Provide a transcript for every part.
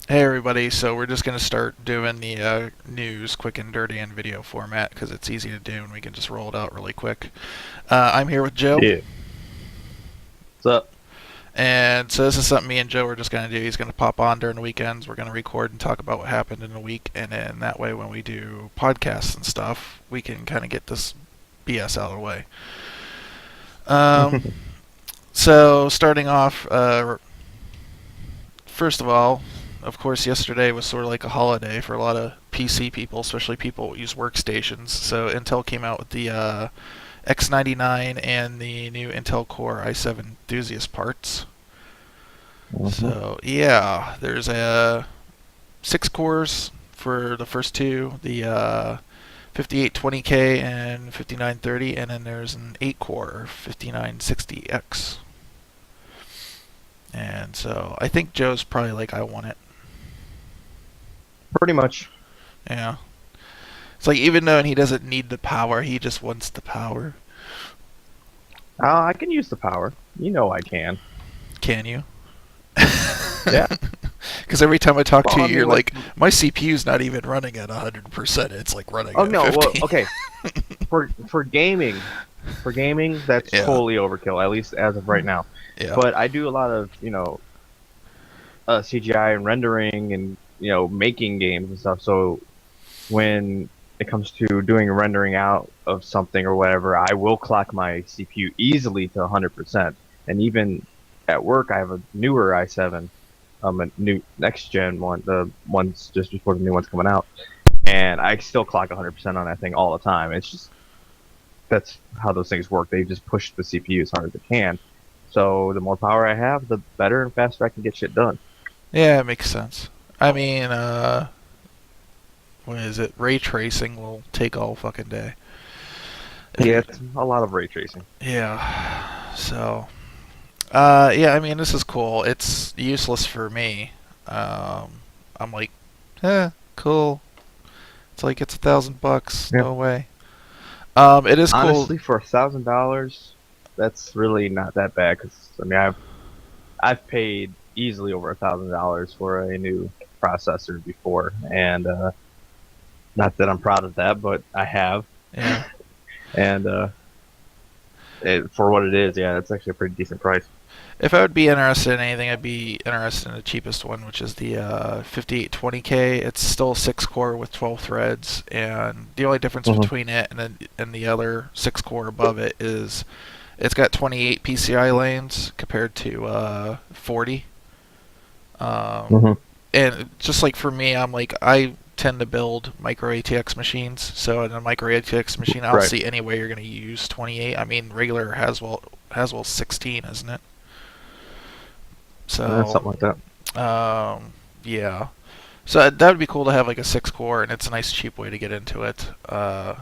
Hey everybody, so we're just going to start doing the news quick and dirty in video format because it's easy to do and we can just roll it out really quick. I'm here with Joe, Yeah. What's up? and so this is something me and Joe are just going to do. He's going to pop on during the weekends. We're going to record and talk about what happened in the week, and then that way when we do podcasts and stuff, we can kind of get this BS out of the way. Um, so starting off, first of all, of course, yesterday was sort of like a holiday for a lot of PC people, especially people who use workstations. So Intel came out with the X99 and the new Intel Core i7 enthusiast parts. hmm So yeah, there's six cores for the first two, the 5820K and 5930, and then there's an 8 core 5960X. And so I think Joe's probably like, I want it. Pretty much. Yeah. It's like even though he doesn't need the power, he just wants the power. I can use the power. You know I can. Can you? Yeah. Because every time I talk Well, to I you, you're mean, like, like, my CPU's not even running at 100%. It's like running oh at no. Well, 50. okay. For gaming, that's Yeah, totally overkill. At least as of right now. yeah. But I do a lot of CGI and rendering and making games and stuff. So when it comes to doing rendering out of something or whatever, I will clock my CPU easily to 100%. And even at work, I have a newer i7, a new next gen one, the ones just before the new one's coming out, and I still clock 100% on that thing all the time. It's just that's how those things work. They just push the CPU as hard as they can. So the more power I have, the better and faster I can get shit done. Yeah, it makes sense. I mean, what is it? Ray tracing will take all fucking day. If Yeah, you're, it's a lot of ray tracing. yeah. So, yeah, I mean, this is cool. It's useless for me. I'm like, cool. It's like it's $1,000. Yeah. No way. It is cool. Honestly, for $1,000, that's really not that bad. Because I mean, I've paid easily over $1,000 for a new processor before, and not that I'm proud of that, but I have, Yeah. and for what it is, yeah, it's actually a pretty decent price. If I would be interested in anything, I'd be interested in the cheapest one, which is the 5820K. It's still 6 core with 12 threads, and the only difference hmm between it and the other 6 core above it is it's got 28 PCI lanes compared to 40. Um, hmm and just like for me, I'm like I tend to build micro ATX machines. So in a micro ATX machine, I don't Right. see any way you're going to use 28. I mean, regular Haswell 16, isn't it? Yeah, So something like that. yeah. So that would be cool to have like a 6 core, and it's a nice cheap way to get into it.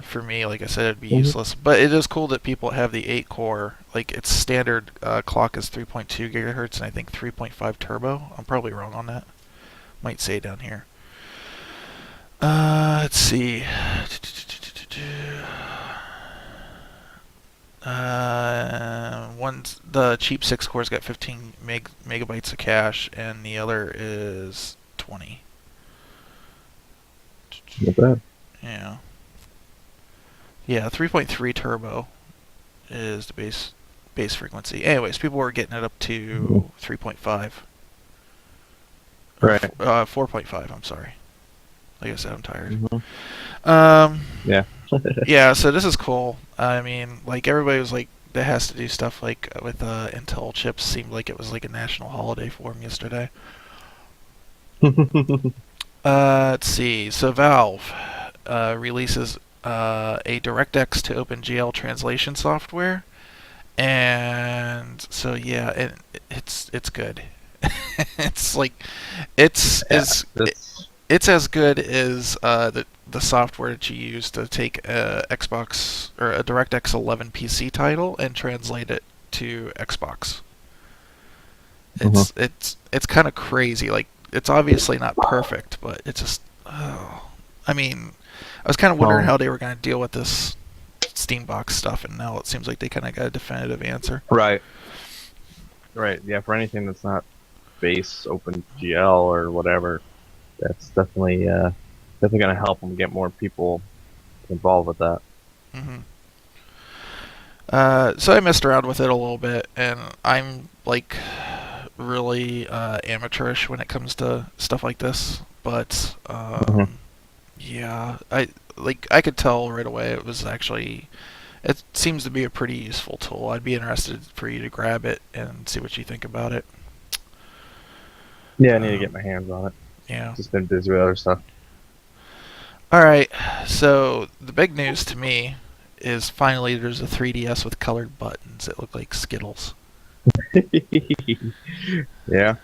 For me, like I said, it'd be hmm useless. But it is cool that people have the 8 core. Like its standard clock is 3.2 gigahertz, and I think 3.5 turbo. I'm probably wrong on that. Might say down here. Let's see. One's the cheap 6 core's got 15 megabytes of cache, and the other is 20. Not bad. Yeah. Yeah, 3.3 turbo is the base frequency. Anyways, people were getting it up Mhm. to 3.5 or Right. 4.5. I'm sorry. Like I said, I'm tired. hmm Um, Yeah. yeah. So this is cool. I mean, like everybody was like, that has to do stuff like with Intel chips. Seemed like it was like a national holiday for them yesterday. Let's see. So Valve releases a DirectX to OpenGL translation software, and so yeah, it's good. it's like it's Yeah. as That's it's as good as the software that you use to take a Xbox or a DirectX 11 PC title and translate it to Xbox. hmm It's kind of crazy. Like it's obviously not perfect, but it's just oh, I mean, I was kind of wondering well, how they were going to deal with this Steambox stuff, and now it seems like they kind of got a definitive answer. right. Right. Yeah. For anything that's not base OpenGL or whatever, that's definitely gonna help them get more people involved with that. Hmm. So I messed around with it a little bit, and I'm like really amateurish when it comes to stuff like this. But Hmm. yeah, I could tell right away it was actually. It seems to be a pretty useful tool. I'd be interested for you to grab it and see what you think about it. Yeah, I need to Um, get my hands on it. yeah. Just been busy with other stuff. All right. So the big news to me is finally there's a 3DS with colored buttons. It look like Skittles. Yeah,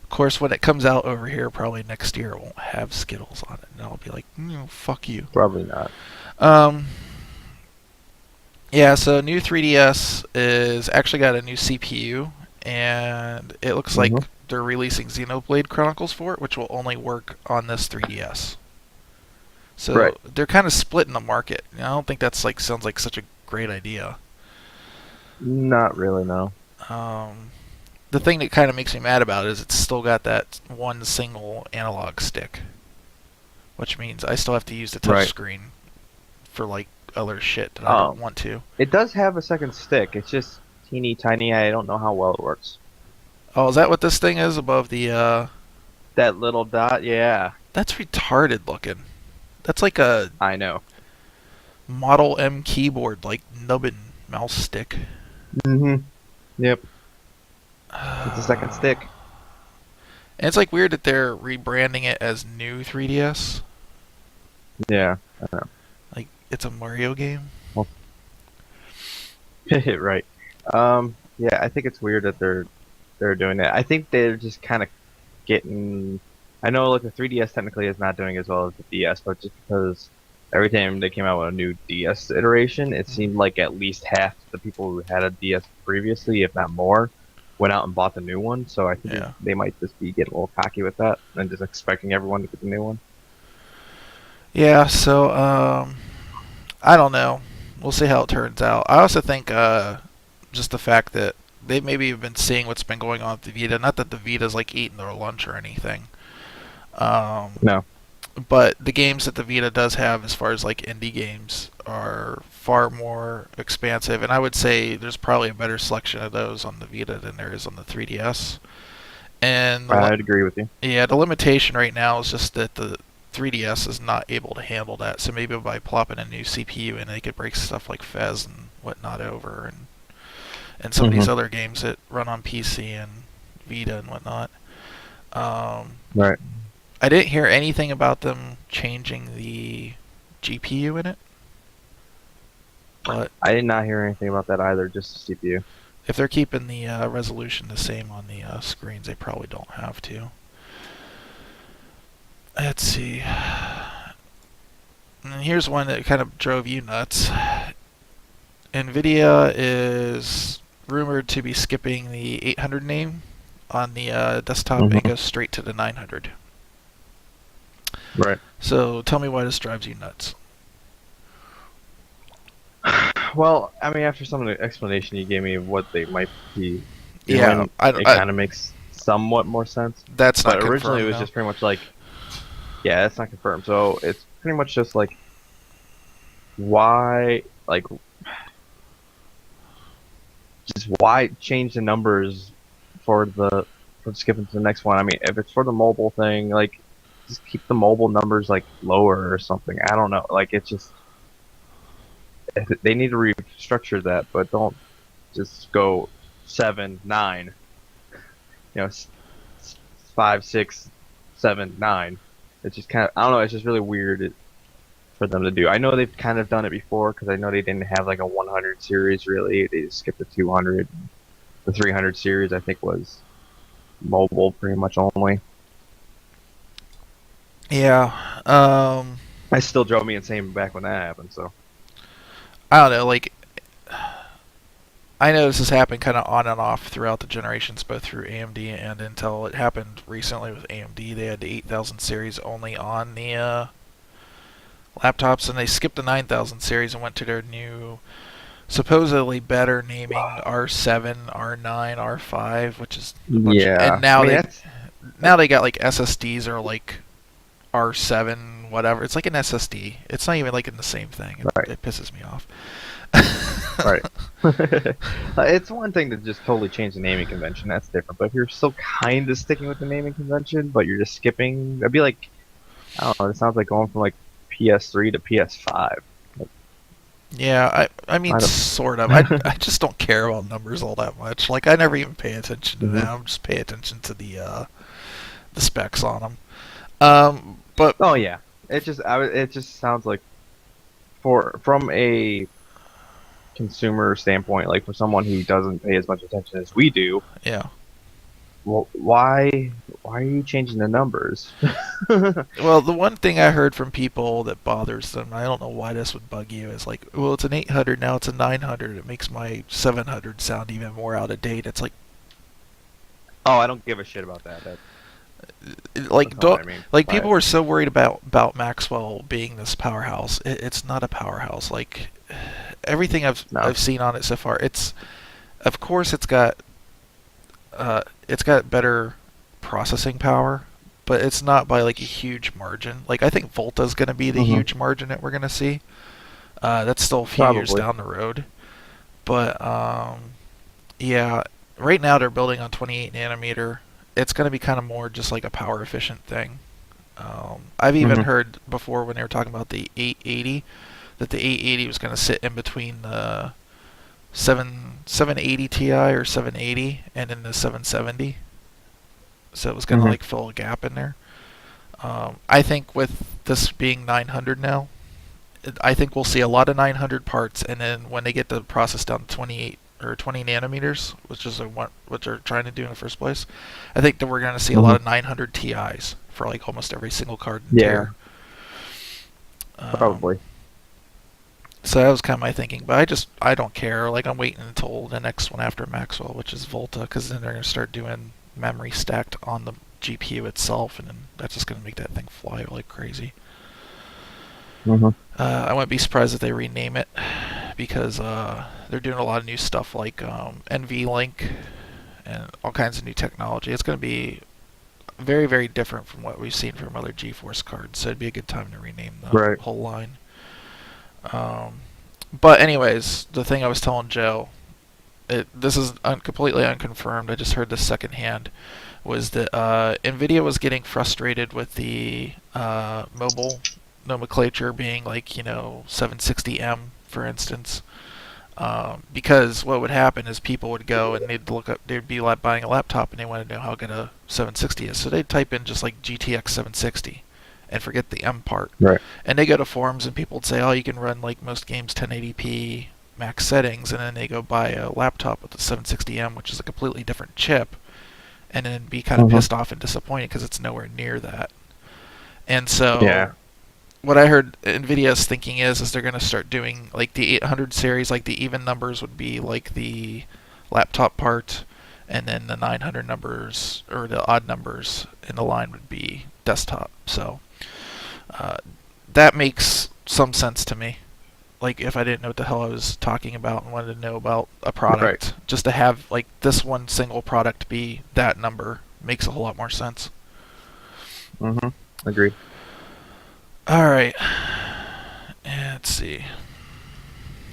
Of course, when it comes out over here, probably next year, it won't have Skittles on it, and I'll be like, no, fuck you. probably not. Um, yeah. So new 3DS is actually got a new CPU, and it looks like Hmm. they're releasing Xenoblade Chronicles for it, which will only work on this 3DS. Right. So they're kind of splitting the market. I don't think that's like sounds like such a great idea. Not really, no. Um, the thing that kind of makes me mad about it is it's still got that one single analog stick, which means I still have to use the touch Right. screen for like other shit that I don't Um, want to. it does have a second stick. It's just teeny tiny. I don't know how well it works. Oh, is that what this thing is above the? That little dot, yeah, That's retarded looking. That's like a I know. Model M keyboard, like nubbin mouse stick. Hmm. Yep. It's a second And stick. it's like weird that they're rebranding it as new 3DS. Yeah, I know. Like it's a Mario game. Well, right. Yeah, I think it's weird that they're doing that. I think they're just kind of getting. I know, like the 3DS technically is not doing as well as the DS, but just because every time they came out with a new DS iteration, it seemed like at least half the people who had a DS previously, if not more, went out and bought the new one. So I think Yeah. they might just be getting a little cocky with that and just expecting everyone to get the new one. Yeah, so I don't know. We'll see how it turns out. I also think just the fact that they maybe have been seeing what's been going on with the Vita. Not that the Vita's like eating their lunch or anything. Um, No. but the games that the Vita does have, as far as like indie games, are far more expansive, and I would say there's probably a better selection of those on the Vita than there is on the 3DS. And I'd agree with you. yeah, the limitation right now is just that the 3DS is not able to handle that. So maybe by plopping a new CPU in, they could break stuff like Fez and whatnot over, and some of these Hmm. other games that run on PC and Vita and whatnot. Um, Right. I didn't hear anything about them changing the GPU in it, but I did not hear anything about that either, just the CPU. if they're keeping the resolution the same on the screens, they probably don't have to. Let's see. And here's one that kind of drove you nuts. NVIDIA is rumored to be skipping the 800 name on the desktop and Hmm. goes straight to the 900. Right. So tell me why this drives you nuts. Well, I mean, after some of the explanation you gave me of what they might be Yeah, doing, it kind of makes somewhat more sense. that's not But originally, it confirmed was though. just pretty much like, yeah, it's not confirmed. So it's pretty much just like, why, like, just why change the numbers for the for skipping to the next one? I mean, if it's for the mobile thing, like, just keep the mobile numbers like lower or something. I don't know. Like, it's just they need to restructure that, but don't just go 7, 9. You know, 5, 6, 7, 9. It's just kind of, I don't know. It's just really weird for them to do. I know they've kind of done it before because I know they didn't have like a 100 series really. They just skipped the 200. The 300 series I think was mobile pretty much only. Yeah. I still drove me insane back when that happened. So I don't know. Like, I know this has happened kind of on and off throughout the generations, both through AMD and Intel. It happened recently with AMD. They had the 8000 series only on the laptops, and they skipped the 9000 series and went to their new, supposedly better naming R7, R9, R5, which is a bunch. And yeah, I now mean they that's now they got like SSDs or like R7 whatever. It's like an SSD. It's not even like in the same thing. Right. It pisses me off. Right. It's one thing to just totally change the naming convention. That's different. But if you're still kind of sticking with the naming convention, but you're just skipping, that'd be like, I don't know. It sounds like going from like PS3 to PS5. Like, Yeah, I mean I don't. sort of. I just don't care about numbers all that much. Like I never even pay attention to Mhm. them. Just pay attention to the specs on them. But Oh yeah. It just sounds like from a consumer standpoint, like for someone who doesn't pay as much attention as we do, yeah. well, why are you changing the numbers? Well, the one thing I heard from people that bothers them, I don't know why this would bug you, is like, well, it's an 800 now, it's a 900. It makes my 700 sound even more out of date. It's like, Oh, I don't give a shit about that. That's like, not what don't, I mean like by people it. were so worried about Maxwell being this powerhouse. It's not a powerhouse. Like everything No. I've seen on it so far, it's of course it's got better processing power, but it's not by like a huge margin. Like I think Volta's going to be the Hmm. huge margin that we're going to see. That's still a few years Probably. down the road. But yeah, right now they're building on 28 nanometer. It's going to be kind of more just like a power efficient thing. I've even Hmm. heard before when they were talking about the 880 that the 880 was going to sit in between the 780 Ti or 780 and in the 770. So it was going to Hmm. like fill a gap in there. I think with this being 900 now, I think we'll see a lot of 900 parts, and then when they get the process down to 28 or 20 nanometers, which is what they're trying to do in the first place, I think that we're going to see a Hmm. lot of 900 Ti's for like almost every single card in Yeah, tier. Um, probably. so that was kind of my thinking, but I don't care. Like I'm waiting until the next one after Maxwell, which is Volta, because then they're going to start doing memory stacked on the GPU itself, and then that's just going to make that thing fly like crazy. Hmm. I wouldn't be surprised if they rename it because they're doing a lot of new stuff like NVLink and all kinds of new technology. It's going to be very, very different from what we've seen from other GeForce cards, so it'd be a good time to rename the Right. whole line. Um, but anyways, the thing I was telling Joe, this is completely unconfirmed. I just heard this secondhand. Was that Nvidia was getting frustrated with the mobile nomenclature being like 760M for instance, because what would happen is people would go and they'd be like buying a laptop and they want to know how good a 760 is, so they'd type in just like GTX 760 and forget the M part, Right. and they go to forums and people would say, oh, you can run like most games 1080p max settings, and then they go buy a laptop with the 760M, which is a completely different chip, and then be kind of Hmm. pissed off and disappointed because it's nowhere near that. And so Yeah. what I heard Nvidia's thinking is they're going to start doing like the 800 series, like the even numbers would be like the laptop part, and then the 900 numbers or the odd numbers in the line would be desktop. So uh, that makes some sense to me. Like if I didn't know what the hell I was talking about and wanted to know about a Right. product, just to have like this one single product be that number makes a whole lot more sense. Hmm. Agreed. All right, let's see.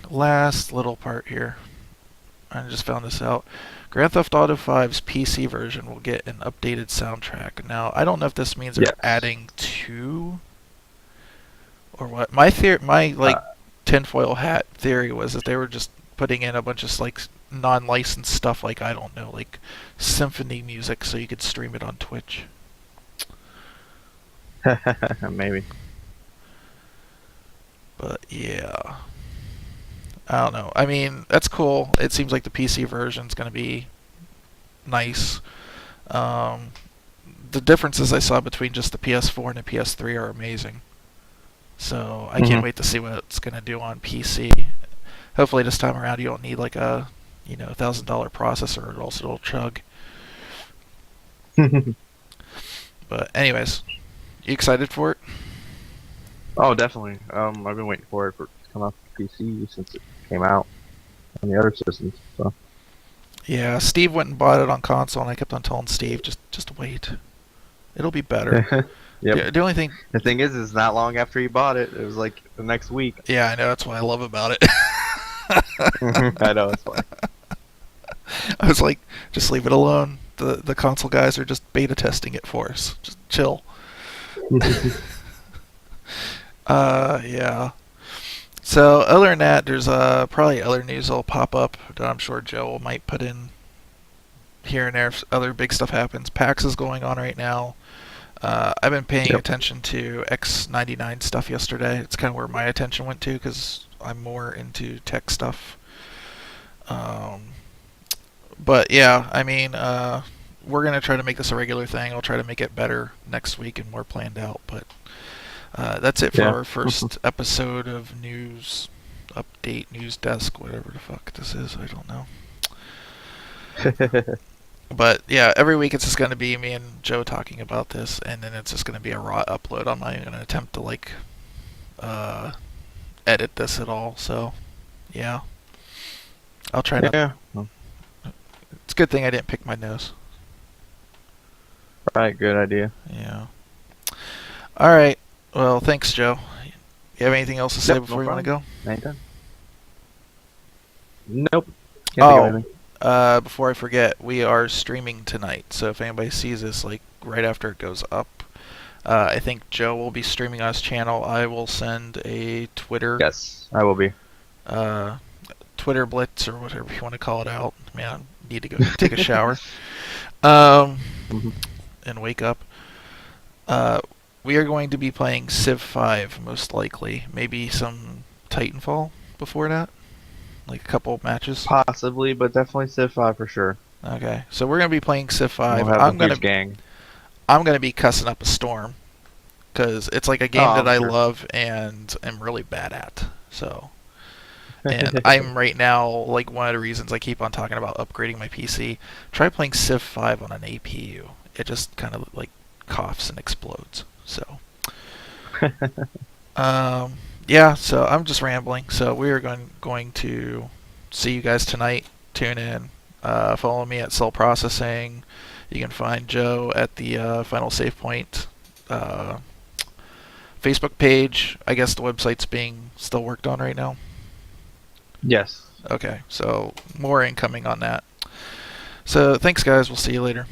Last little part here. I just found this out. Grand Theft Auto 5's PC version will get an updated soundtrack. Now, I don't know if this means they're Yes. adding two or what. My Uh, like tinfoil hat theory was that they were just putting in a bunch of like non-licensed stuff, like I don't know, like symphony music, so you could stream it on Twitch. maybe. But yeah, I don't know. I mean, that's cool. It seems like the PC version's gonna be nice. Um, the differences I saw between just the PS4 and the PS3 are amazing. So I can't Hmm. wait to see what it's gonna do on PC. Hopefully this time around you don't need like a $1,000 processor, or else it'll chug. But anyways, you excited for it? Oh, definitely. I've been waiting for it to come out for PC since it came out on the other systems. So Yeah, Steve went and bought it on console, and I kept on telling Steve just wait. It'll be better. Yep. The only thing, The thing is not long after you bought it. It was like the next week. yeah, I know that's what I love about it. I know, it's funny. I was like, just leave it alone. The console guys are just beta testing it for us. Just chill. Yeah. So other than that, there's probably other news that'll pop up that I'm sure Joe might put in here and there if other big stuff happens. PAX is going on right now. I've been paying Yep. attention to X99 stuff yesterday. It's kind of where my attention went to because I'm more into tech stuff. Um, but yeah, I mean, we're gonna try to make this a regular thing. I'll try to make it better next week and more planned out. But that's it for Yeah. our first episode of News Update, News Desk, whatever the fuck this is. I don't know. But yeah, every week it's just going to be me and Joe talking about this, and then it's just going to be a raw upload. I'm not even going to attempt to like uh, edit this at all. So yeah, I'll try not. Yeah. It's a good thing I didn't pick my nose. Right. Good idea. Yeah. All right. Well, thanks, Joe. You have anything else to say Yep, before no you want to go? Anytime. Nope. Can't think of Oh, anything. before I forget, we are streaming tonight. So if anybody sees this like right after it goes up, I think Joe will be streaming on his channel. I will send a Yes, I will be. uh, Twitter blitz or whatever you want to call it out. Man, I need to go take a shower, Mhm. and wake up. Uh, we are going to be playing Civ 5 most likely. Maybe some Titanfall before that, like a couple of matches. Possibly, but definitely Civ 5 for sure. Okay, so we're gonna be playing Civ 5. We'll have a huge gang. I'm gonna be cussing up a storm because it's like a Oh, game that I'm I sure. love and am really bad at. So, and I'm right now like one of the reasons I keep on talking about upgrading my PC. Try playing Civ 5 on an APU. It just kind of like coughs and explodes. So, yeah. So I'm just rambling. So we are going to see you guys tonight. Tune in. Follow me at Cell Processing. You can find Joe at the Final Save Point uh, Facebook page. I guess the website's being still worked on right now. Yes. Okay, so more incoming on that. So thanks, guys. We'll see you later.